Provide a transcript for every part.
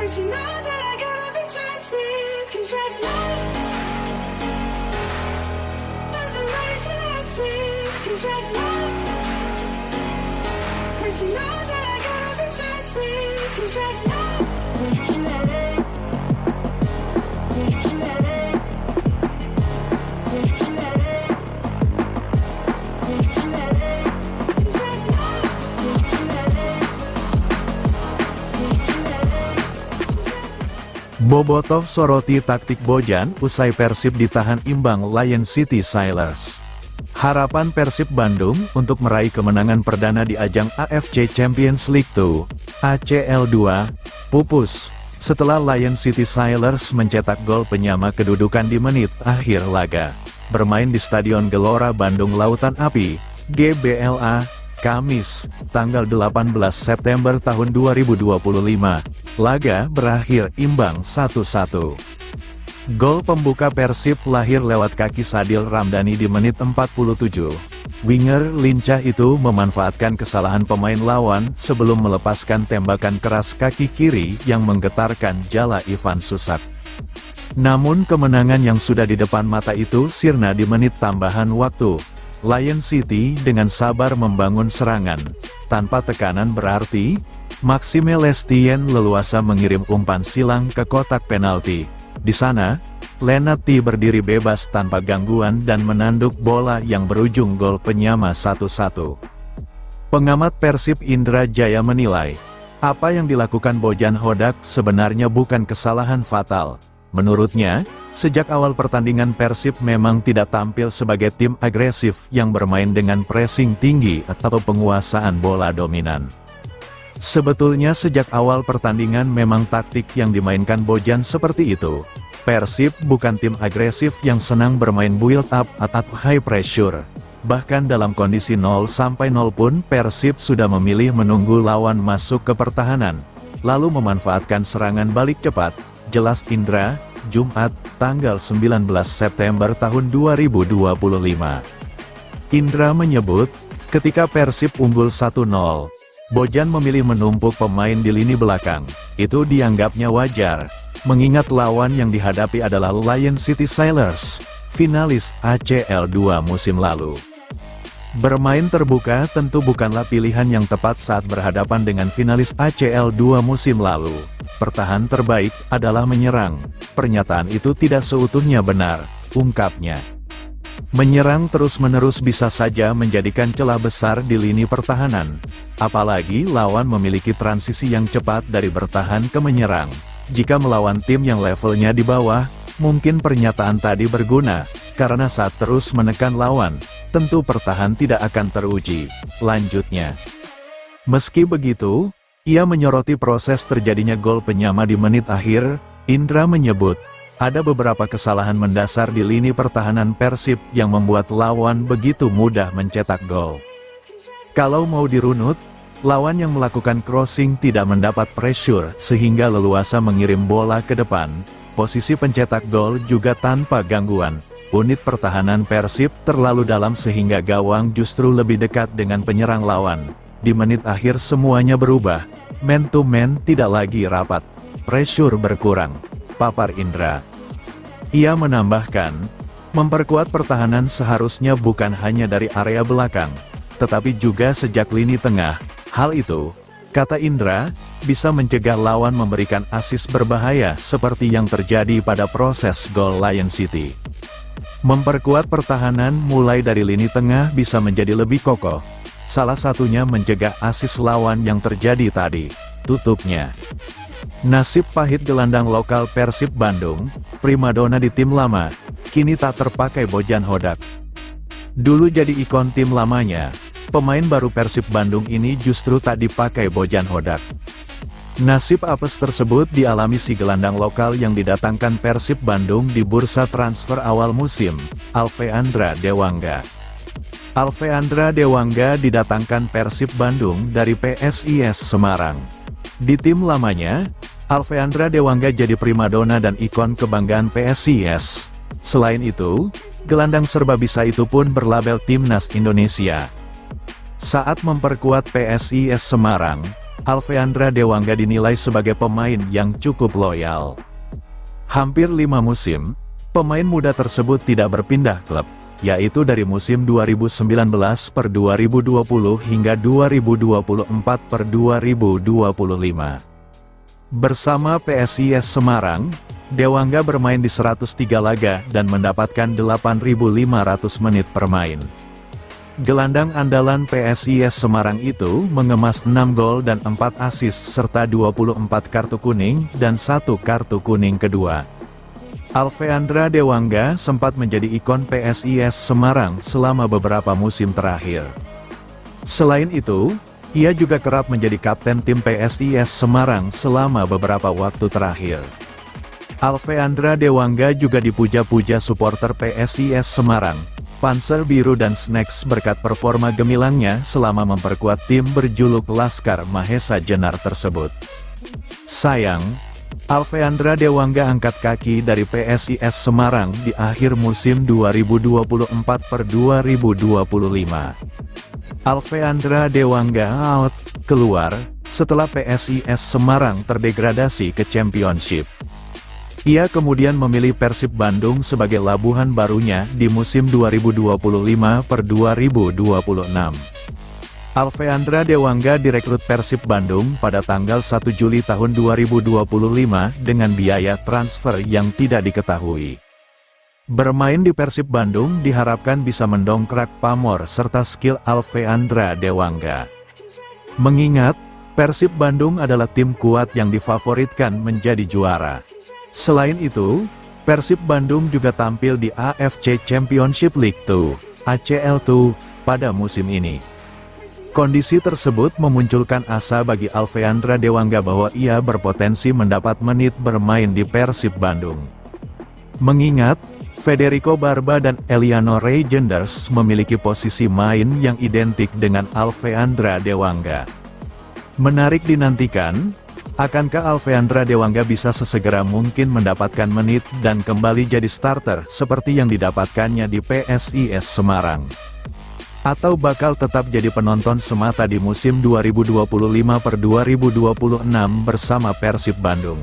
she knows that I gotta be trusted. She's had love, but the race that I see. She's had love, and she knows that I gotta be trusted. She's had love. Bobotoh soroti taktik Bojan usai Persib ditahan imbang Lion City Sailors. Harapan Persib Bandung untuk meraih kemenangan perdana di ajang AFC Champions League 2, ACL 2, pupus, setelah Lion City Sailors mencetak gol penyama kedudukan di menit akhir laga. Bermain di Stadion Gelora Bandung Lautan Api, GBLA, Kamis, tanggal 18 September tahun 2025, laga berakhir imbang 1-1. Gol pembuka Persib lahir lewat kaki Sadil Ramdhani di menit 47. Winger lincah itu memanfaatkan kesalahan pemain lawan sebelum melepaskan tembakan keras kaki kiri yang menggetarkan jala Ivan Susak. Namun kemenangan yang sudah di depan mata itu sirna di menit tambahan waktu. Lion City dengan sabar membangun serangan. Tanpa tekanan berarti, Maxime Lestien leluasa mengirim umpan silang ke kotak penalti. Di sana, Lenati berdiri bebas tanpa gangguan dan menanduk bola yang berujung gol penyama 1-1. Pengamat Persib Indra Jaya menilai, apa yang dilakukan Bojan Hodak sebenarnya bukan kesalahan fatal. Menurutnya, sejak awal pertandingan Persib memang tidak tampil sebagai tim agresif yang bermain dengan pressing tinggi atau penguasaan bola dominan. Sebetulnya sejak awal pertandingan memang taktik yang dimainkan Bojan seperti itu. Persib bukan tim agresif yang senang bermain build up atau high pressure. Bahkan dalam kondisi 0-0 pun Persib sudah memilih menunggu lawan masuk ke pertahanan, lalu memanfaatkan serangan balik cepat. Jelas Indra, Jumat, tanggal 19 September tahun 2025. Indra menyebut, ketika Persib unggul 1-0, Bojan memilih menumpuk pemain di lini belakang. Itu dianggapnya wajar, mengingat lawan yang dihadapi adalah Lion City Sailors, finalis ACL 2 musim lalu. Bermain terbuka tentu bukanlah pilihan yang tepat saat berhadapan dengan finalis ACL 2 musim lalu. Pertahanan terbaik adalah menyerang. Pernyataan itu tidak seutuhnya benar, ungkapnya. Menyerang terus-menerus bisa saja menjadikan celah besar di lini pertahanan. Apalagi lawan memiliki transisi yang cepat dari bertahan ke menyerang. Jika melawan tim yang levelnya di bawah, mungkin pernyataan tadi berguna, karena saat terus menekan lawan, tentu pertahanan tidak akan teruji, lanjutnya. Meski begitu, ia menyoroti proses terjadinya gol penyama di menit akhir. Indra menyebut, ada beberapa kesalahan mendasar di lini pertahanan Persib yang membuat lawan begitu mudah mencetak gol. Kalau mau dirunut, lawan yang melakukan crossing tidak mendapat pressure sehingga leluasa mengirim bola ke depan. Posisi pencetak gol juga tanpa gangguan. Unit pertahanan Persib terlalu dalam sehingga gawang justru lebih dekat dengan penyerang lawan. Di menit akhir semuanya berubah. Man to man tidak lagi rapat. Pressure berkurang, papar Indra. Ia menambahkan, memperkuat pertahanan seharusnya bukan hanya dari area belakang, tetapi juga sejak lini tengah. Hal itu, kata Indra, bisa mencegah lawan memberikan assist berbahaya seperti yang terjadi pada proses gol Lion City. Memperkuat pertahanan mulai dari lini tengah bisa menjadi lebih kokoh. Salah satunya mencegah assist lawan yang terjadi tadi, tutupnya. Nasib pahit gelandang lokal Persib Bandung, primadona di tim lama, kini tak terpakai Bojan Hodak. Dulu jadi ikon tim lamanya, pemain baru Persib Bandung ini justru tak dipakai Bojan Hodak. Nasib apes tersebut dialami si gelandang lokal yang didatangkan Persib Bandung di bursa transfer awal musim, Alveandra Dewangga. Alveandra Dewangga didatangkan Persib Bandung dari PSIS Semarang. Di tim lamanya, Alveandra Dewangga jadi primadona dan ikon kebanggaan PSIS. Selain itu, gelandang serba bisa itu pun berlabel Timnas Indonesia. Saat memperkuat PSIS Semarang, Alfeandra Dewangga dinilai sebagai pemain yang cukup loyal. Hampir 5 musim, pemain muda tersebut tidak berpindah klub, yaitu dari musim 2019-2020 hingga 2024-2025. Bersama PSIS Semarang, Dewangga bermain di 103 laga dan mendapatkan 8.500 menit permain. Gelandang andalan PSIS Semarang itu mengemas 6 gol dan 4 assist serta 24 kartu kuning dan 1 kartu kuning kedua. Alfeandra Dewangga sempat menjadi ikon PSIS Semarang selama beberapa musim terakhir. Selain itu, ia juga kerap menjadi kapten tim PSIS Semarang selama beberapa waktu terakhir. Alfeandra Dewangga juga dipuja-puja supporter PSIS Semarang, Panser Biru dan Snacks berkat performa gemilangnya selama memperkuat tim berjuluk Laskar Mahesa Jenar tersebut. Sayang, Alfeandra Dewangga angkat kaki dari PSIS Semarang di akhir musim 2024-2025. Alfeandra Dewangga out, keluar, setelah PSIS Semarang terdegradasi ke Championship. Ia kemudian memilih Persib Bandung sebagai labuhan barunya di musim 2025-2026. Alfeandra Dewangga direkrut Persib Bandung pada tanggal 1 Juli tahun 2025 dengan biaya transfer yang tidak diketahui. Bermain di Persib Bandung diharapkan bisa mendongkrak pamor serta skill Alfeandra Dewangga. Mengingat, Persib Bandung adalah tim kuat yang difavoritkan menjadi juara. Selain itu, Persib Bandung juga tampil di AFC Championship League 2, ACL2, pada musim ini. Kondisi tersebut memunculkan asa bagi Alfeandra Dewangga bahwa ia berpotensi mendapat menit bermain di Persib Bandung. Mengingat, Federico Barba dan Eliano Reijenders memiliki posisi main yang identik dengan Alfeandra Dewangga. Menarik dinantikan, akankah Alfeandra Dewangga bisa sesegera mungkin mendapatkan menit dan kembali jadi starter seperti yang didapatkannya di PSIS Semarang? Atau bakal tetap jadi penonton semata di musim 2025-2026 bersama Persib Bandung?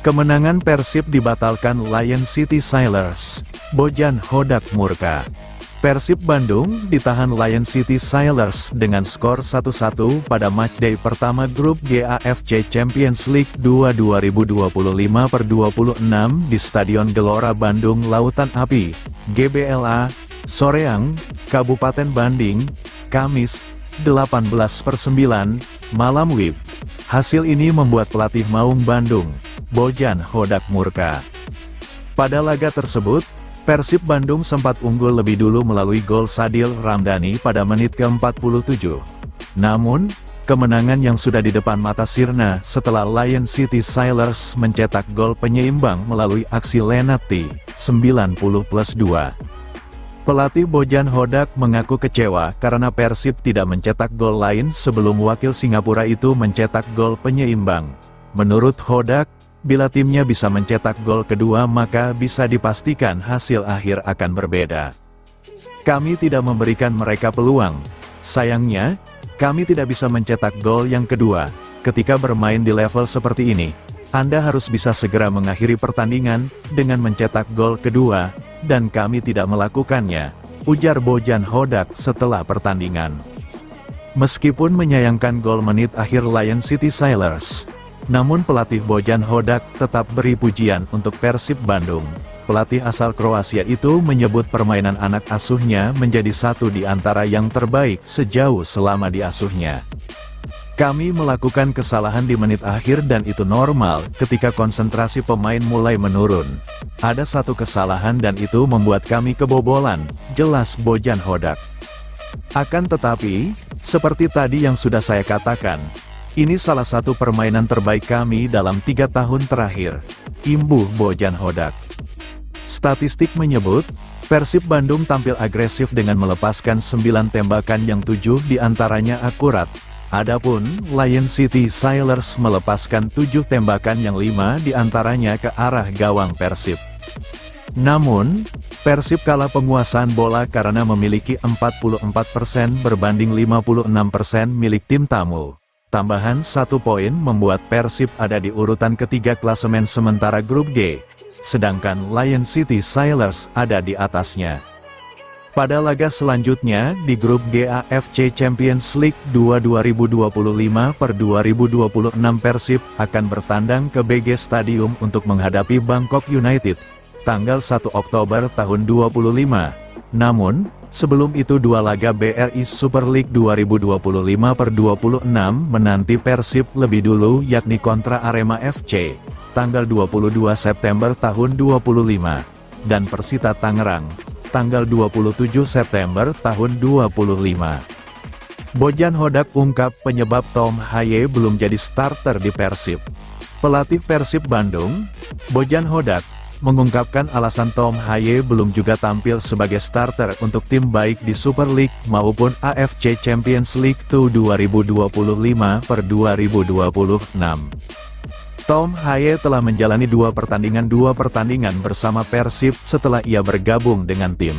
Kemenangan Persib dibatalkan Lion City Sailors, Bojan Hodak murka. Persib Bandung ditahan Lion City Sailors dengan skor 1-1 pada matchday pertama grup G AFC Champions League 2 2025-26 di Stadion Gelora Bandung Lautan Api, GBLA, Soreang, Kabupaten Bandung, Kamis, 18/9, malam WIB. Hasil ini membuat pelatih Maung Bandung, Bojan Hodak murka. Pada laga tersebut, Persib Bandung sempat unggul lebih dulu melalui gol Sadil Ramdhani pada menit ke-47. Namun, kemenangan yang sudah di depan mata sirna setelah Lion City Sailors mencetak gol penyeimbang melalui aksi Lenati, 90+2. Pelatih Bojan Hodak mengaku kecewa karena Persib tidak mencetak gol lain sebelum wakil Singapura itu mencetak gol penyeimbang. Menurut Hodak, bila timnya bisa mencetak gol kedua maka bisa dipastikan hasil akhir akan berbeda. Kami tidak memberikan mereka peluang. Sayangnya, kami tidak bisa mencetak gol yang kedua. Ketika bermain di level seperti ini, Anda harus bisa segera mengakhiri pertandingan dengan mencetak gol kedua, dan kami tidak melakukannya, ujar Bojan Hodak setelah pertandingan. Meskipun menyayangkan gol menit akhir Lion City Sailors, namun pelatih Bojan Hodak tetap beri pujian untuk Persib Bandung. Pelatih asal Kroasia itu menyebut permainan anak asuhnya menjadi satu di antara yang terbaik sejauh selama diasuhnya. Kami melakukan kesalahan di menit akhir dan itu normal ketika konsentrasi pemain mulai menurun. Ada satu kesalahan dan itu membuat kami kebobolan, jelas Bojan Hodak. Akan tetapi, seperti tadi yang sudah saya katakan, ini salah satu permainan terbaik kami dalam 3 tahun terakhir, imbuh Bojan Hodak. Statistik menyebut, Persib Bandung tampil agresif dengan melepaskan 9 tembakan yang 7 diantaranya akurat. Adapun, Lion City Sailors melepaskan 7 tembakan yang 5 diantaranya ke arah gawang Persib. Namun, Persib kalah penguasaan bola karena memiliki 44% berbanding 56% milik tim tamu. Tambahan 1 poin membuat Persib ada di urutan ketiga klasemen sementara grup G, sedangkan Lion City Sailors ada di atasnya. Pada laga selanjutnya di grup G AFC Champions League 2 2025/2026 Persib akan bertandang ke BG Stadium untuk menghadapi Bangkok United, tanggal 1 Oktober tahun 2025. Namun, sebelum itu dua laga BRI Super League 2025/26 menanti Persib lebih dulu yakni kontra Arema FC, tanggal 22 September tahun 2025, dan Persita Tangerang, tanggal 27 September tahun 2025. Bojan Hodak ungkap penyebab Tom Haye belum jadi starter di Persib. Pelatih Persib Bandung, Bojan Hodak, mengungkapkan alasan Tom Haye belum juga tampil sebagai starter untuk tim baik di Super League maupun AFC Champions League 2025/2026. Tom Haye telah menjalani dua pertandingan bersama Persib setelah ia bergabung dengan tim.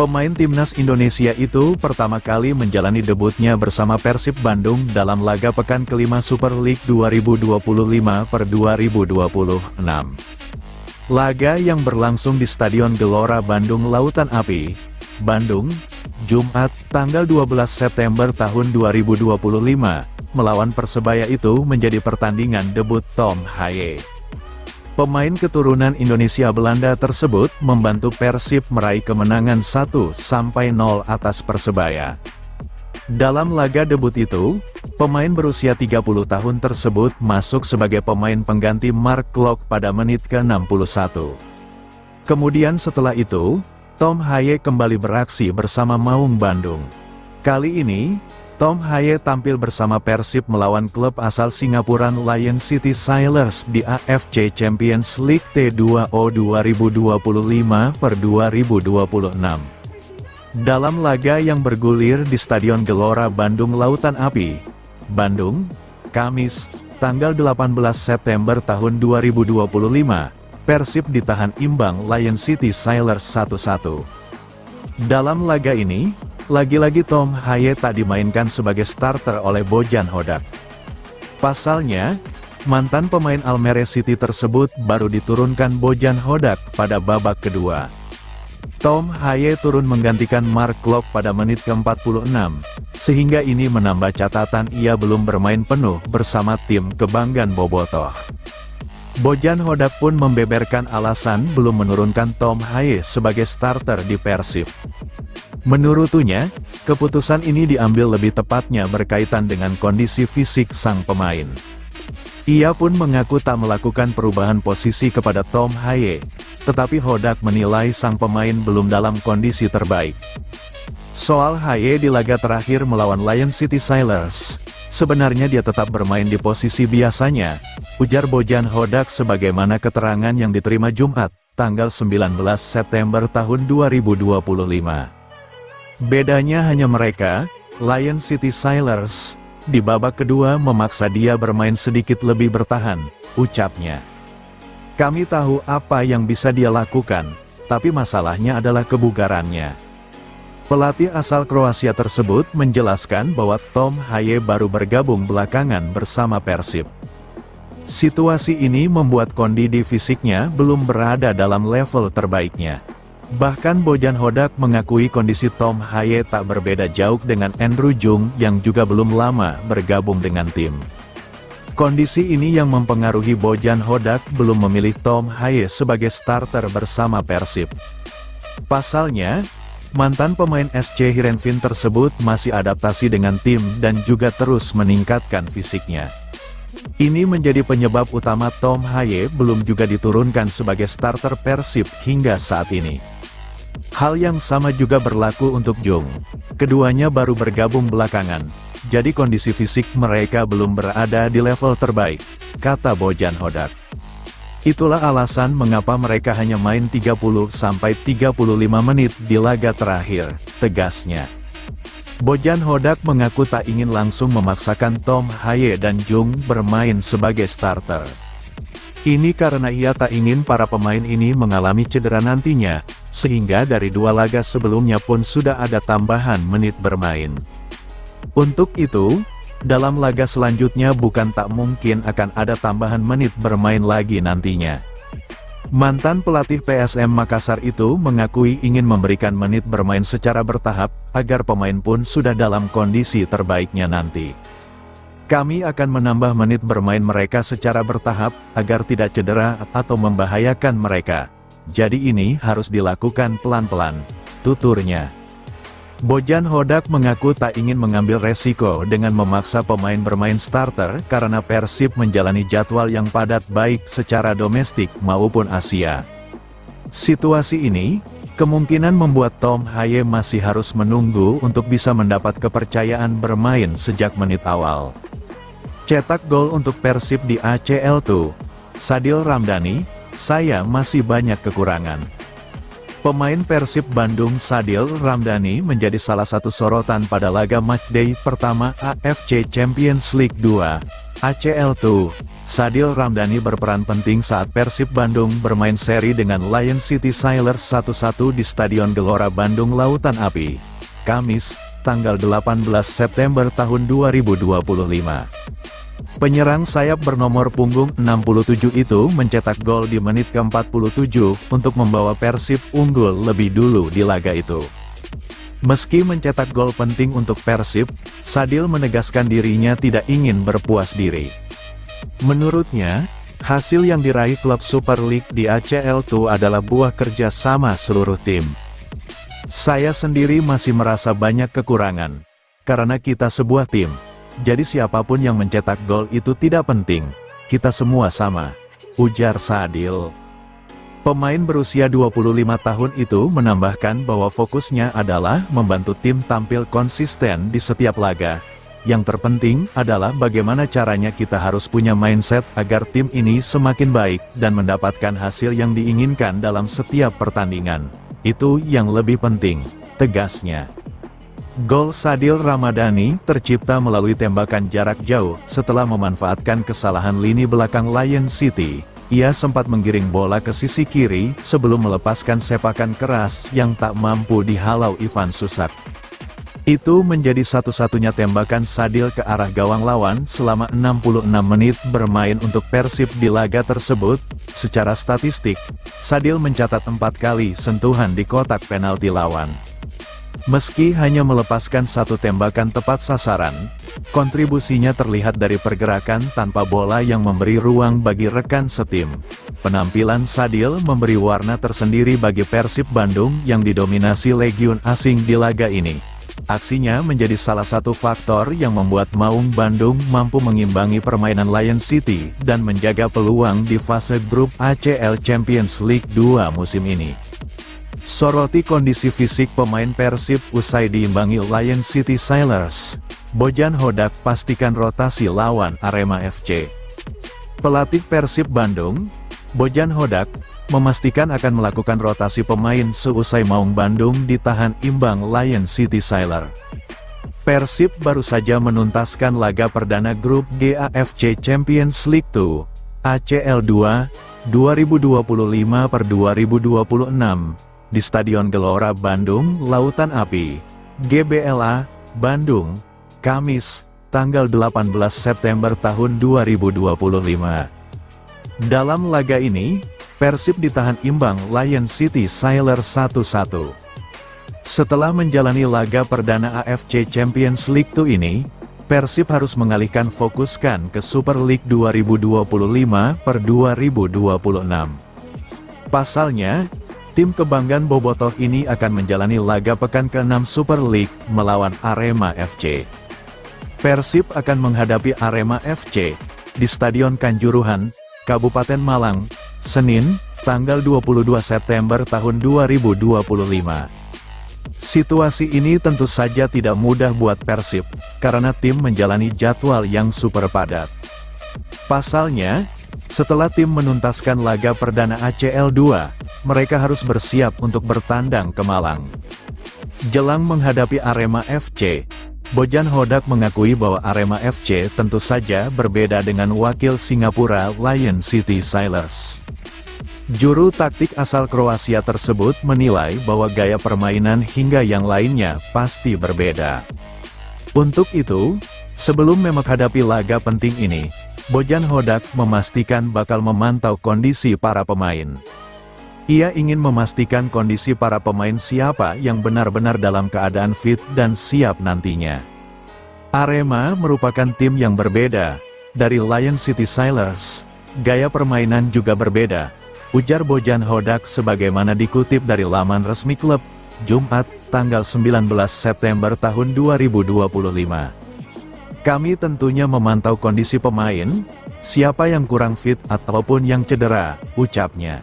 Pemain timnas Indonesia itu pertama kali menjalani debutnya bersama Persib Bandung dalam laga pekan kelima Super League 2025/2026. Laga yang berlangsung di Stadion Gelora Bandung Lautan Api, Bandung, Jumat, tanggal 12 September tahun 2025, melawan Persebaya itu menjadi pertandingan debut Tom Haye. Pemain keturunan Indonesia Belanda tersebut membantu Persib meraih kemenangan 1-0 atas Persebaya. Dalam laga debut itu, pemain berusia 30 tahun tersebut masuk sebagai pemain pengganti Mark Klok pada menit ke-61. Kemudian setelah itu, Tom Haye kembali beraksi bersama Maung Bandung. Kali ini, Tom Haye tampil bersama Persib melawan klub asal Singapura Lion City Sailors di AFC Champions League T2O 2025/2026. Dalam laga yang bergulir di Stadion Gelora Bandung Lautan Api, Bandung, Kamis, tanggal 18 September tahun 2025, Persib ditahan imbang Lion City Sailors 1-1. Dalam laga ini, lagi-lagi Tom Haye tak dimainkan sebagai starter oleh Bojan Hodak. Pasalnya, mantan pemain Almere City tersebut baru diturunkan Bojan Hodak pada babak kedua. Tom Haye turun menggantikan Mark Klok pada menit ke-46, sehingga ini menambah catatan ia belum bermain penuh bersama tim kebanggaan Bobotoh. Bojan Hodak pun membeberkan alasan belum menurunkan Tom Haye sebagai starter di Persib. Menurutnya, keputusan ini diambil lebih tepatnya berkaitan dengan kondisi fisik sang pemain. Ia pun mengaku tak melakukan perubahan posisi kepada Tom Haye, tetapi Hodak menilai sang pemain belum dalam kondisi terbaik. Soal Haye di laga terakhir melawan Lion City Sailors, sebenarnya dia tetap bermain di posisi biasanya, ujar Bojan Hodak sebagaimana keterangan yang diterima Jumat, tanggal 19 September tahun 2025. Bedanya hanya mereka, Lion City Sailors, di babak kedua memaksa dia bermain sedikit lebih bertahan, ucapnya. Kami tahu apa yang bisa dia lakukan, tapi masalahnya adalah kebugarannya. Pelatih asal Kroasia tersebut menjelaskan bahwa Tom Haye baru bergabung belakangan bersama Persib. Situasi ini membuat kondisi fisiknya belum berada dalam level terbaiknya. Bahkan Bojan Hodak mengakui kondisi Tom Haye tak berbeda jauh dengan Andrew Jung yang juga belum lama bergabung dengan tim. Kondisi ini yang mempengaruhi Bojan Hodak belum memilih Tom Haye sebagai starter bersama Persib. Pasalnya, mantan pemain SC Heerenveen tersebut masih adaptasi dengan tim dan juga terus meningkatkan fisiknya. Ini menjadi penyebab utama Tom Haye belum juga diturunkan sebagai starter Persib hingga saat ini. Hal yang sama juga berlaku untuk Jung. Keduanya baru bergabung belakangan, jadi kondisi fisik mereka belum berada di level terbaik, kata Bojan Hodak. Itulah alasan mengapa mereka hanya main 30-35 menit di laga terakhir, tegasnya. Bojan Hodak mengaku tak ingin langsung memaksakan Tom Haye dan Jung bermain sebagai starter. Ini karena ia tak ingin para pemain ini mengalami cedera nantinya, sehingga dari dua laga sebelumnya pun sudah ada tambahan menit bermain. Untuk itu, Dalam laga selanjutnya bukan tak mungkin akan ada tambahan menit bermain lagi nantinya. Mantan pelatih PSM Makassar itu mengakui ingin memberikan menit bermain secara bertahap, agar pemain pun sudah dalam kondisi terbaiknya nanti. Kami akan menambah menit bermain mereka secara bertahap, agar tidak cedera atau membahayakan mereka. Jadi ini harus dilakukan pelan-pelan, tuturnya. Bojan Hodak mengaku tak ingin mengambil resiko dengan memaksa pemain bermain starter karena Persib menjalani jadwal yang padat baik secara domestik maupun Asia. Situasi ini kemungkinan membuat Tom Haye masih harus menunggu untuk bisa mendapat kepercayaan bermain sejak menit awal. Cetak gol untuk Persib di ACL2, Sadil Ramdhani, saya masih banyak kekurangan. Pemain Persib Bandung Sadil Ramdhani menjadi salah satu sorotan pada laga matchday pertama AFC Champions League 2, ACL2. Sadil Ramdhani berperan penting saat Persib Bandung bermain seri dengan Lion City Sailors 1-1 di Stadion Gelora Bandung Lautan Api, Kamis, tanggal 18 September tahun 2025. Penyerang sayap bernomor punggung 67 itu mencetak gol di menit ke-47 untuk membawa Persib unggul lebih dulu di laga itu. Meski mencetak gol penting untuk Persib, Sadil menegaskan dirinya tidak ingin berpuas diri. Menurutnya, hasil yang diraih klub Super League di ACL2 adalah buah kerja sama seluruh tim. Saya sendiri masih merasa banyak kekurangan, karena kita sebuah tim. Jadi siapapun yang mencetak gol itu tidak penting, kita semua sama, ujar Sadil. Pemain berusia 25 tahun itu menambahkan bahwa fokusnya adalah membantu tim tampil konsisten di setiap laga. Yang terpenting adalah bagaimana caranya kita harus punya mindset agar tim ini semakin baik dan mendapatkan hasil yang diinginkan dalam setiap pertandingan. Itu yang lebih penting, tegasnya. Gol Sadil Ramdhani tercipta melalui tembakan jarak jauh setelah memanfaatkan kesalahan lini belakang Lion City. Ia sempat menggiring bola ke sisi kiri sebelum melepaskan sepakan keras yang tak mampu dihalau Ivan Susak. Itu menjadi satu-satunya tembakan Sadil ke arah gawang lawan selama 66 menit bermain untuk Persib di laga tersebut. Secara statistik, Sadil mencatat 4 kali sentuhan di kotak penalti lawan. Meski hanya melepaskan satu tembakan tepat sasaran, kontribusinya terlihat dari pergerakan tanpa bola yang memberi ruang bagi rekan setim. Penampilan Sadil memberi warna tersendiri bagi Persib Bandung yang didominasi legiun asing di laga ini. Aksinya menjadi salah satu faktor yang membuat Maung Bandung mampu mengimbangi permainan Lion City dan menjaga peluang di fase grup ACL Champions League 2 musim ini. Soroti kondisi fisik pemain Persib usai diimbangi Lion City Sailors. Bojan Hodak pastikan rotasi lawan Arema FC. Pelatih Persib Bandung, Bojan Hodak, memastikan akan melakukan rotasi pemain seusai Maung Bandung ditahan imbang Lion City Sailors. Persib baru saja menuntaskan laga perdana grup G AFC Champions League 2, ACL 2, 2025/2026. Di Stadion Gelora Bandung Lautan Api, GBLA, Bandung, Kamis, tanggal 18 September tahun 2025. Dalam laga ini, Persib ditahan imbang Lion City Sailors 1-1. Setelah menjalani laga perdana AFC Champions League 2 ini, Persib harus mengalihkan fokuskan ke Super League 2025/2026. Pasalnya, tim kebanggaan Bobotoh ini akan menjalani laga pekan ke-6 Super League melawan Arema FC. Persib akan menghadapi Arema FC di Stadion Kanjuruhan, Kabupaten Malang, Senin, tanggal 22 September tahun 2025. Situasi ini tentu saja tidak mudah buat Persib, karena tim menjalani jadwal yang super padat. Pasalnya, setelah tim menuntaskan laga perdana ACL 2, mereka harus bersiap untuk bertandang ke Malang. Jelang menghadapi Arema FC, Bojan Hodak mengakui bahwa Arema FC tentu saja berbeda dengan wakil Singapura Lion City Sailors. Juru taktik asal Kroasia tersebut menilai bahwa gaya permainan hingga yang lainnya pasti berbeda. Untuk itu, Sebelum menghadapi laga penting ini, Bojan Hodak memastikan bakal memantau kondisi para pemain. Ia ingin memastikan kondisi para pemain siapa yang benar-benar dalam keadaan fit dan siap nantinya. Arema merupakan tim yang berbeda dari Lion City Sailors. Gaya permainan juga berbeda, ujar Bojan Hodak sebagaimana dikutip dari laman resmi klub, Jumat, tanggal 19 September tahun 2025. Kami tentunya memantau kondisi pemain, siapa yang kurang fit ataupun yang cedera, ucapnya.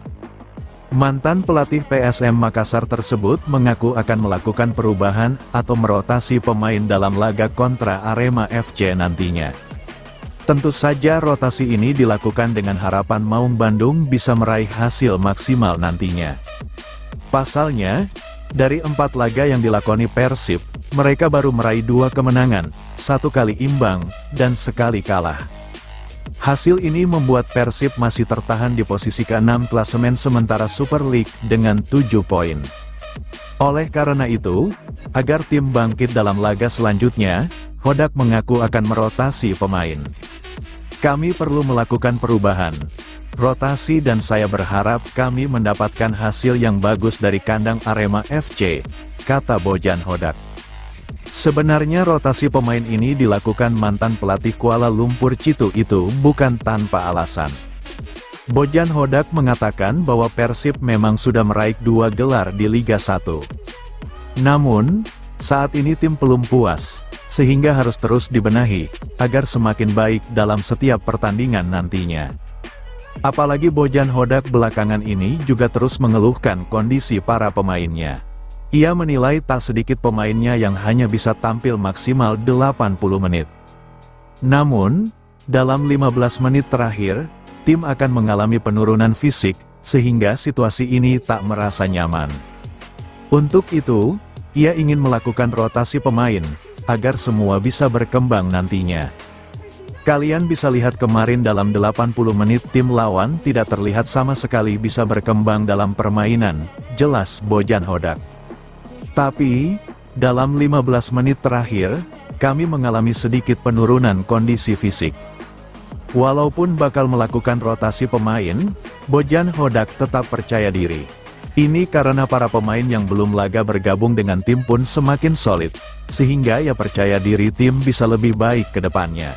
Mantan pelatih PSM Makassar tersebut mengaku akan melakukan perubahan atau merotasi pemain dalam laga kontra Arema FC nantinya. Tentu saja rotasi ini dilakukan dengan harapan Maung Bandung bisa meraih hasil maksimal nantinya. Pasalnya, dari 4 laga yang dilakoni Persib, mereka baru meraih 2 kemenangan, 1 kali imbang, dan sekali kalah. Hasil ini membuat Persib masih tertahan di posisi ke-6 klasemen sementara Super League dengan 7 poin. Oleh karena itu, agar tim bangkit dalam laga selanjutnya, Hodak mengaku akan merotasi pemain. Kami perlu melakukan perubahan, rotasi dan saya berharap kami mendapatkan hasil yang bagus dari kandang Arema FC, kata Bojan Hodak. Sebenarnya rotasi pemain ini dilakukan mantan pelatih Kuala Lumpur Citu itu bukan tanpa alasan. Bojan Hodak mengatakan bahwa Persib memang sudah meraih 2 gelar di Liga 1. Namun, saat ini tim belum puas, sehingga harus terus dibenahi, agar semakin baik dalam setiap pertandingan nantinya. Apalagi Bojan Hodak belakangan ini juga terus mengeluhkan kondisi para pemainnya. Ia menilai tak sedikit pemainnya yang hanya bisa tampil maksimal 80 menit. Namun, dalam 15 menit terakhir, tim akan mengalami penurunan fisik, sehingga situasi ini tak merasa nyaman. Untuk itu, ia ingin melakukan rotasi pemain, agar semua bisa berkembang nantinya. Kalian bisa lihat kemarin dalam 80 menit tim lawan tidak terlihat sama sekali bisa berkembang dalam permainan, jelas Bojan Hodak. Tapi, dalam 15 menit terakhir, kami mengalami sedikit penurunan kondisi fisik. Walaupun bakal melakukan rotasi pemain, Bojan Hodak tetap percaya diri. Ini karena para pemain yang belum laga bergabung dengan tim pun semakin solid, sehingga ia percaya diri tim bisa lebih baik ke depannya.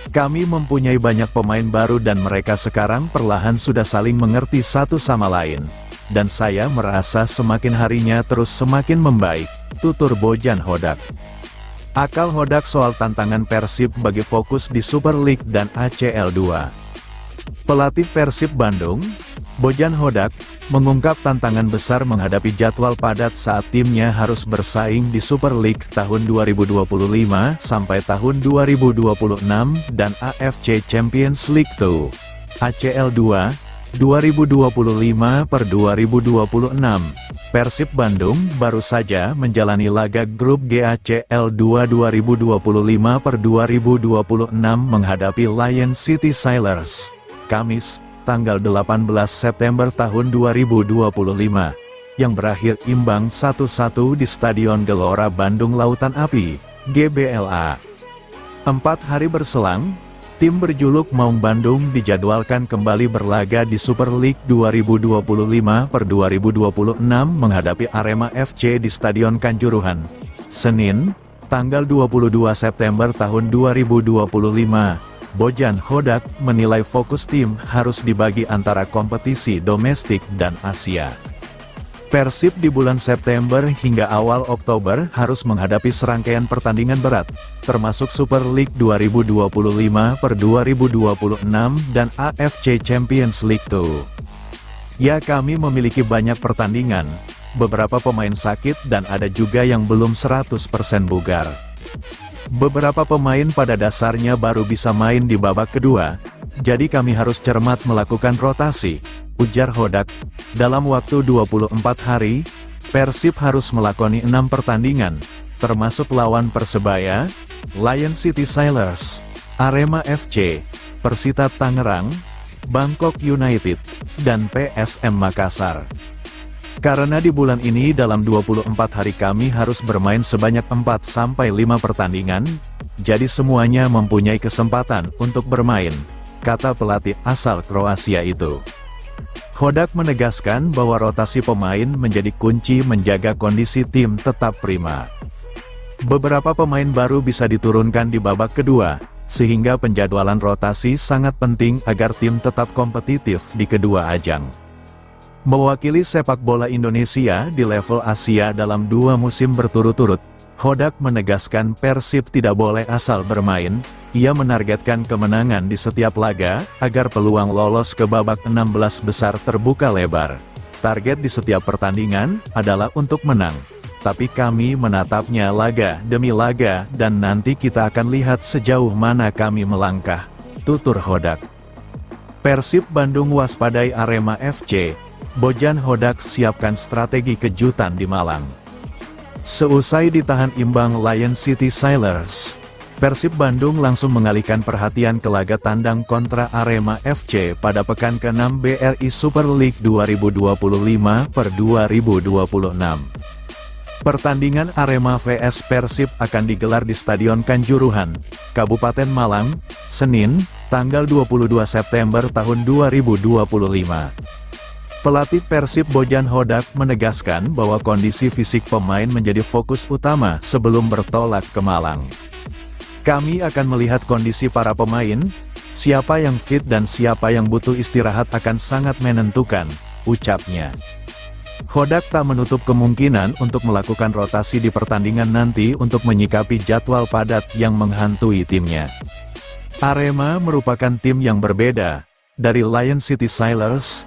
Kami mempunyai banyak pemain baru dan mereka sekarang perlahan sudah saling mengerti satu sama lain. Dan saya merasa semakin harinya terus semakin membaik, tutur Bojan Hodak. Akal Hodak soal tantangan Persib bagi fokus di Super League dan ACL 2. Pelatih Persib Bandung, Bojan Hodak, mengungkap tantangan besar menghadapi jadwal padat saat timnya harus bersaing di Super League tahun 2025 sampai tahun 2026 dan AFC Champions League 2, ACL 2, 2025 per 2026. Persib Bandung baru saja menjalani laga grup G ACL 2 2025 per 2026 menghadapi Lion City Sailors, Kamis, tanggal 18 September tahun 2025, yang berakhir imbang 1-1 di Stadion Gelora Bandung Lautan Api, GBLA. 4 hari berselang, tim berjuluk Maung Bandung dijadwalkan kembali berlaga di Super League 2025 per 2026 menghadapi Arema FC di Stadion Kanjuruhan, Senin, tanggal 22 September tahun 2025. Bojan Hodak menilai fokus tim harus dibagi antara kompetisi domestik dan Asia. Persib di bulan September hingga awal Oktober harus menghadapi serangkaian pertandingan berat, termasuk Super League 2025 per 2026 dan AFC Champions League 2. Ya, kami memiliki banyak pertandingan, beberapa pemain sakit dan ada juga yang belum 100% bugar. Beberapa pemain pada dasarnya baru bisa main di babak kedua, jadi kami harus cermat melakukan rotasi, ujar Hodak. Dalam waktu 24 hari, Persib harus melakoni 6 pertandingan, termasuk lawan Persebaya, Lion City Sailors, Arema FC, Persita Tangerang, Bangkok United, dan PSM Makassar. Karena di bulan ini dalam 24 hari kami harus bermain sebanyak 4-5 pertandingan, jadi semuanya mempunyai kesempatan untuk bermain, kata pelatih asal Kroasia itu. Hodak menegaskan bahwa rotasi pemain menjadi kunci menjaga kondisi tim tetap prima. Beberapa pemain baru bisa diturunkan di babak kedua, sehingga penjadwalan rotasi sangat penting agar tim tetap kompetitif di kedua ajang. Mewakili sepak bola Indonesia di level Asia dalam 2 musim berturut-turut, Hodak menegaskan Persib tidak boleh asal bermain. Ia menargetkan kemenangan di setiap laga, agar peluang lolos ke babak 16 besar terbuka lebar. Target di setiap pertandingan adalah untuk menang. Tapi kami menatapnya laga demi laga dan nanti kita akan lihat sejauh mana kami melangkah, tutur Hodak. Persib Bandung waspadai Arema FC. Bojan Hodak siapkan strategi kejutan di Malang. Seusai ditahan imbang Lion City Sailors, Persib Bandung langsung mengalihkan perhatian ke laga tandang kontra Arema FC pada pekan ke-6 BRI Super League 2025/2026. Pertandingan Arema vs Persib akan digelar di Stadion Kanjuruhan, Kabupaten Malang, Senin, tanggal 22 September tahun 2025. Pelatih Persib Bojan Hodak menegaskan bahwa kondisi fisik pemain menjadi fokus utama sebelum bertolak ke Malang. Kami akan melihat kondisi para pemain, siapa yang fit dan siapa yang butuh istirahat akan sangat menentukan, ucapnya. Hodak tak menutup kemungkinan untuk melakukan rotasi di pertandingan nanti untuk menyikapi jadwal padat yang menghantui timnya. Arema merupakan tim yang berbeda dari Lion City Sailors.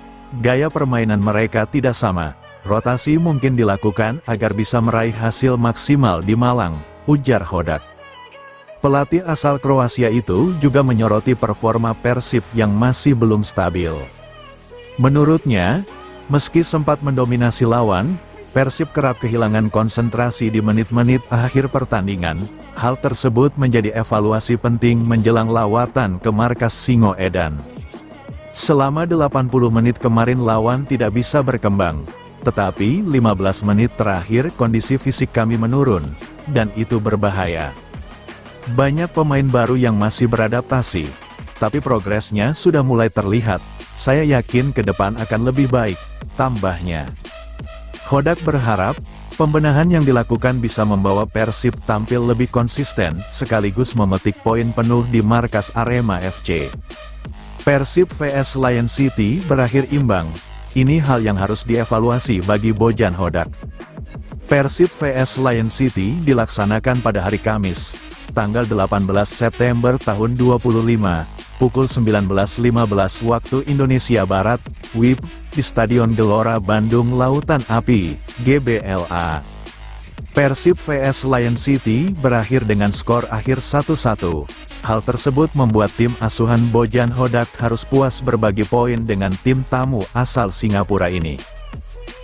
Gaya permainan mereka tidak sama. Rotasi mungkin dilakukan agar bisa meraih hasil maksimal di Malang, ujar Hodak. Pelatih asal Kroasia itu juga menyoroti performa Persib yang masih belum stabil. Menurutnya, meski sempat mendominasi lawan, Persib kerap kehilangan konsentrasi di menit-menit akhir pertandingan. Hal tersebut menjadi evaluasi penting menjelang lawatan ke markas Singoedan. Selama 80 menit kemarin lawan tidak bisa berkembang, tetapi 15 menit terakhir kondisi fisik kami menurun, dan itu berbahaya. Banyak pemain baru yang masih beradaptasi, tapi progresnya sudah mulai terlihat. Saya yakin ke depan akan lebih baik, tambahnya. Hodak berharap, pembenahan yang dilakukan bisa membawa Persib tampil lebih konsisten, sekaligus memetik poin penuh di markas Arema FC. Persib vs Lion City berakhir imbang. Ini hal yang harus dievaluasi bagi Bojan Hodak. Persib vs Lion City dilaksanakan pada hari Kamis, tanggal 18 September tahun 2025, pukul 19.15 waktu Indonesia Barat, WIB, di Stadion Gelora Bandung Lautan Api, GBLA. Persib vs Lion City berakhir dengan skor akhir 1-1. Hal tersebut membuat tim asuhan Bojan Hodak harus puas berbagi poin dengan tim tamu asal Singapura ini.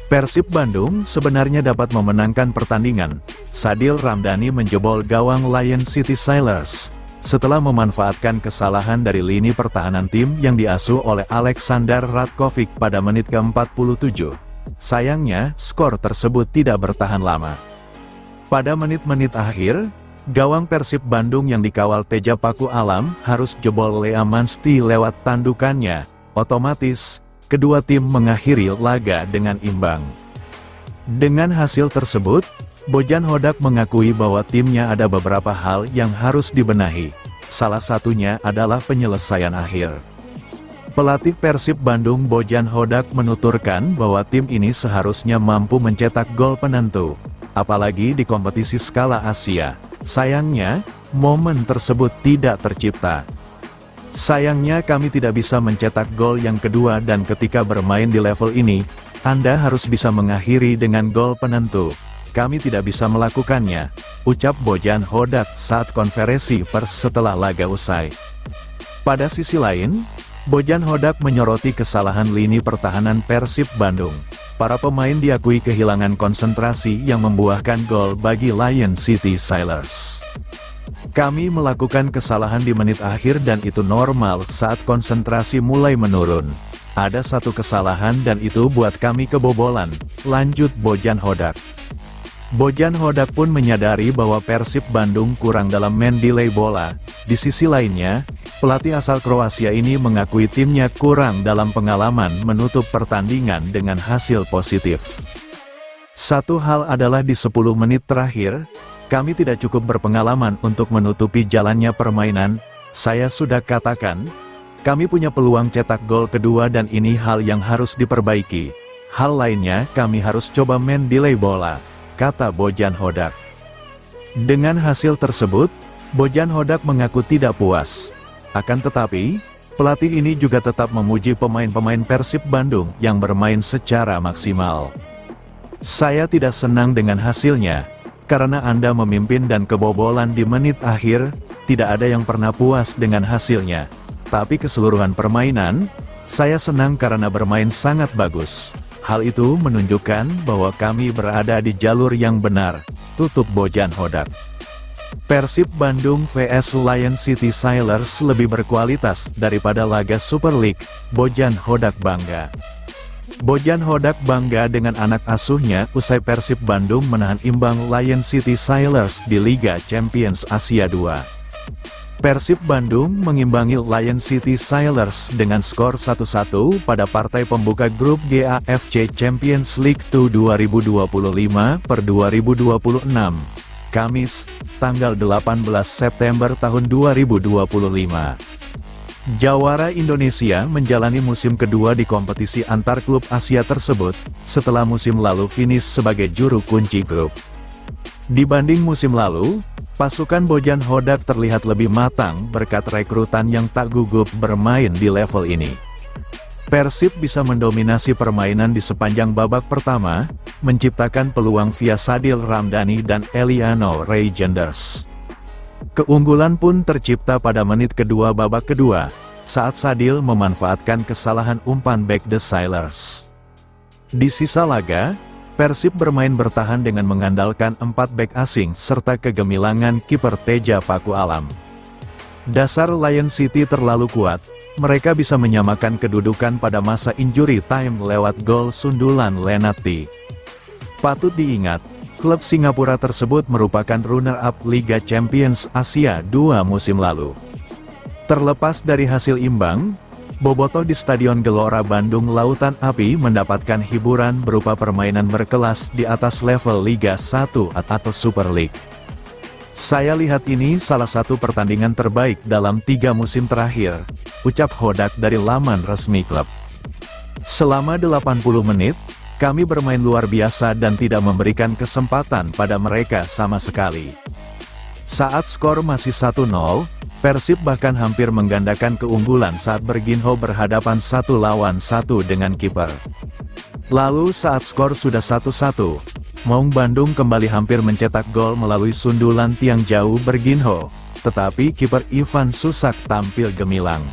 Persib Bandung sebenarnya dapat memenangkan pertandingan. Sadil Ramdhani menjebol gawang Lion City Sailors setelah memanfaatkan kesalahan dari lini pertahanan tim yang diasuh oleh Aleksandar Ratkovic pada menit ke-47. Sayangnya, skor tersebut tidak bertahan lama. Pada menit-menit akhir, gawang Persib Bandung yang dikawal Teja Paku Alam harus jebol Lea Mansti lewat tandukannya. Otomatis, kedua tim mengakhiri laga dengan imbang. Dengan hasil tersebut, Bojan Hodak mengakui bahwa timnya ada beberapa hal yang harus dibenahi. Salah satunya adalah penyelesaian akhir. Pelatih Persib Bandung Bojan Hodak menuturkan bahwa tim ini seharusnya mampu mencetak gol penentu, apalagi di kompetisi skala Asia. Sayangnya, momen tersebut tidak tercipta. Sayangnya kami tidak bisa mencetak gol yang kedua dan ketika bermain di level ini, Anda harus bisa mengakhiri dengan gol penentu. Kami tidak bisa melakukannya, ucap Bojan Hodak saat konferensi pers setelah laga usai. Pada sisi lain, Bojan Hodak menyoroti kesalahan lini pertahanan Persib Bandung. Para pemain diakui kehilangan konsentrasi yang membuahkan gol bagi Lion City Sailors. Kami melakukan kesalahan di menit akhir dan itu normal saat konsentrasi mulai menurun. Ada satu kesalahan dan itu buat kami kebobolan, lanjut Bojan Hodak. Bojan Hodak pun menyadari bahwa Persib Bandung kurang dalam main delay bola. Di sisi lainnya, pelatih asal Kroasia ini mengakui timnya kurang dalam pengalaman menutup pertandingan dengan hasil positif. Satu hal adalah di 10 menit terakhir, kami tidak cukup berpengalaman untuk menutupi jalannya permainan. Saya sudah katakan, kami punya peluang cetak gol kedua dan ini hal yang harus diperbaiki. Hal lainnya kami harus coba main delay bola, kata Bojan Hodak. Dengan hasil tersebut, Bojan Hodak mengaku tidak puas. Akan tetapi, pelatih ini juga tetap memuji pemain-pemain Persib Bandung yang bermain secara maksimal. Saya tidak senang dengan hasilnya, karena Anda memimpin dan kebobolan di menit akhir, tidak ada yang pernah puas dengan hasilnya. Tapi keseluruhan permainan, saya senang karena bermain sangat bagus. Hal itu menunjukkan bahwa kami berada di jalur yang benar, tutup Bojan Hodak. Persib Bandung vs Lion City Sailors lebih berkualitas daripada laga Super League, Bojan Hodak bangga. Bojan Hodak bangga dengan anak asuhnya usai Persib Bandung menahan imbang Lion City Sailors di Liga Champions Asia 2. Persib Bandung mengimbangi Lion City Sailors dengan skor 1-1 pada partai pembuka grup G AFC Champions League 2 2025/2026, Kamis, tanggal 18 September tahun 2025. Jawara Indonesia menjalani musim kedua di kompetisi antar klub Asia tersebut, setelah musim lalu finish sebagai juru kunci grup. Dibanding musim lalu, pasukan Bojan Hodak terlihat lebih matang berkat rekrutan yang tak gugup bermain di level ini. Persib bisa mendominasi permainan di sepanjang babak pertama, menciptakan peluang via Sadil Ramdhani dan Eliano Reijenders. Keunggulan pun tercipta pada menit kedua babak kedua, saat Sadil memanfaatkan kesalahan umpan bek The Sailors. Di sisa laga, Persib bermain bertahan dengan mengandalkan 4 bek asing serta kegemilangan kiper Teja Paku Alam. Dasar Lion City terlalu kuat, mereka bisa menyamakan kedudukan pada masa injury time lewat gol sundulan Lenati. Patut diingat, klub Singapura tersebut merupakan runner-up Liga Champions Asia 2 musim lalu. Terlepas dari hasil imbang, bobotoh di Stadion Gelora Bandung Lautan Api mendapatkan hiburan berupa permainan berkelas di atas level Liga 1 atau Super League. Saya lihat ini salah satu pertandingan terbaik dalam 3 musim terakhir, ucap Hodak dari laman resmi klub. Selama 80 menit, kami bermain luar biasa dan tidak memberikan kesempatan pada mereka sama sekali. Saat skor masih 1-0, Persib bahkan hampir menggandakan keunggulan saat Berginho berhadapan 1-1 dengan kiper. Lalu saat skor sudah 1-1, Maung Bandung kembali hampir mencetak gol melalui sundulan tiang jauh Berginho, tetapi kiper Ivan Susak tampil gemilang.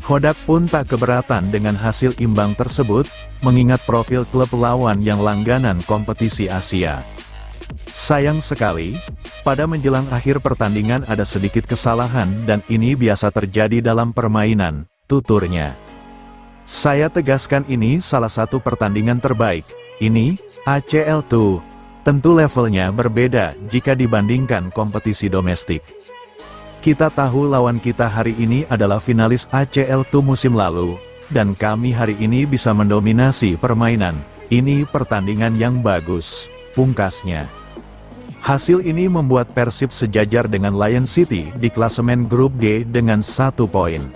Hodak pun tak keberatan dengan hasil imbang tersebut, mengingat profil klub lawan yang langganan kompetisi Asia. Sayang sekali, pada menjelang akhir pertandingan ada sedikit kesalahan dan ini biasa terjadi dalam permainan, tuturnya. Saya tegaskan ini salah satu pertandingan terbaik, ini, ACL2, tentu levelnya berbeda jika dibandingkan kompetisi domestik. Kita tahu lawan kita hari ini adalah finalis ACL2 musim lalu, dan kami hari ini bisa mendominasi permainan, ini pertandingan yang bagus, pungkasnya. Hasil ini membuat Persib sejajar dengan Lion City di klasemen grup G dengan 1 poin.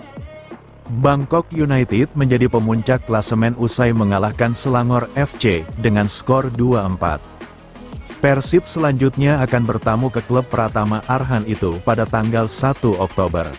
Bangkok United menjadi pemuncak klasemen usai mengalahkan Selangor FC dengan skor 2-4. Persib selanjutnya akan bertamu ke klub Pratama Arhan itu pada tanggal 1 Oktober.